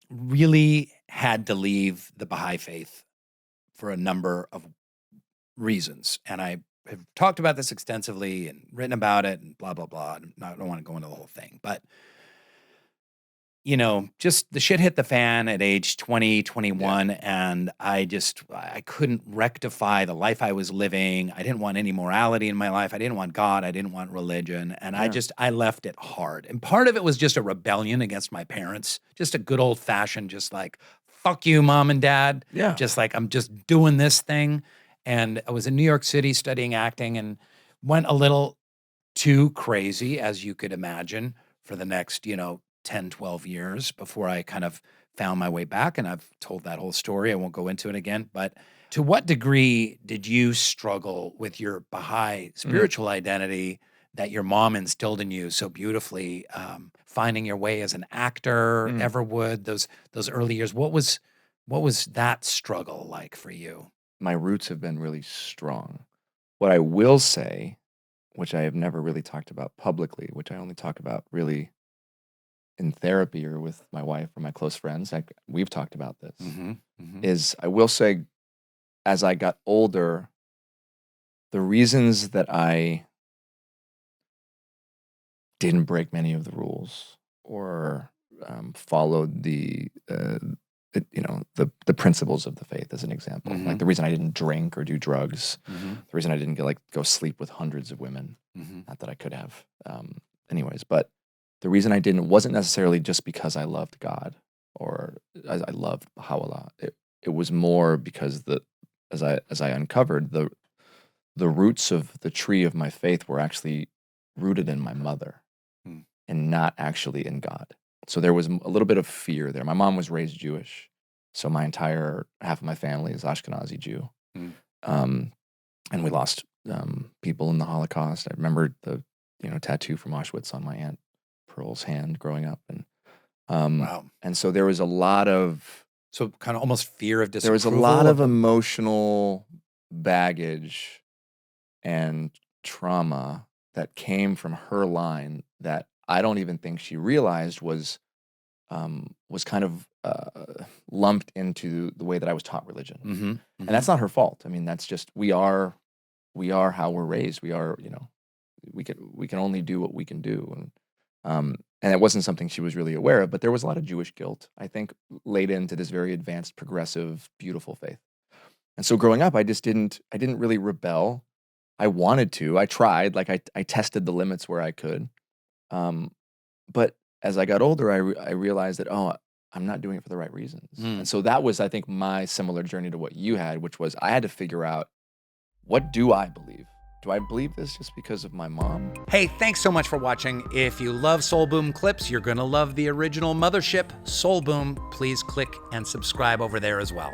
really had to leave the Baha'i faith for a number of reasons. And I have talked about this extensively and written about it and blah, blah, blah. And I don't want to go into the whole thing, but just the shit hit the fan at age 20, 21. And I couldn't rectify the life I was living. I didn't want any morality in my life. I didn't want God. I didn't want religion. And I left it hard. And part of it was just a rebellion against my parents, just a good old fashioned, just like, fuck you, mom and dad. Yeah. Just like, I'm just doing this thing. And I was in New York City studying acting and went a little too crazy, as you could imagine, for the next, 10, 12 years before I kind of found my way back. And I've told that whole story. I won't go into it again. But to what degree did you struggle with your Baha'i spiritual identity that your mom instilled in you so beautifully, finding your way as an actor, ever would, those early years? What was that struggle like for you? My roots have been really strong. What I will say, which I have never really talked about publicly, which I only talk about really in therapy or with my wife or my close friends, we've talked about this, is I will say, as I got older, the reasons that I didn't break many of the rules or followed the principles of the faith, as an example, like the reason I didn't drink or do drugs, the reason I didn't go sleep with hundreds of women, not that I could have, anyways, but the reason I didn't wasn't necessarily just because I loved God or I loved Baha'u'llah. It was more because as I uncovered, the roots of the tree of my faith were actually rooted in my mother and not actually in God. So there was a little bit of fear there. My mom was raised Jewish, so my entire half of my family is Ashkenazi Jew, and we lost people in the Holocaust. I remember the tattoo from Auschwitz on my Aunt Pearl's hand growing up, and Wow. and so there was a lot of kind of almost fear of there was a disapproval. lot of emotional baggage and trauma that came from her line that I don't even think she realized was kind of lumped into the way that I was taught religion. And that's not her fault. I mean, that's just we are how we're raised. We are, we can only do what we can do. And it wasn't something she was really aware of, but there was a lot of Jewish guilt, I think, laid into this very advanced, progressive, beautiful faith. And so growing up, I didn't really rebel. I wanted to. I tried. Like I tested the limits where I could. But as I got older, I realized that, I'm not doing it for the right reasons. And so that was, I think, my similar journey to what you had, which was I had to figure out, what do I believe? Do I believe this just because of my mom? Hey, thanks so much for watching. If you love Soul Boom clips, you're going to love the original mothership, Soul Boom. Please click and subscribe over there as well.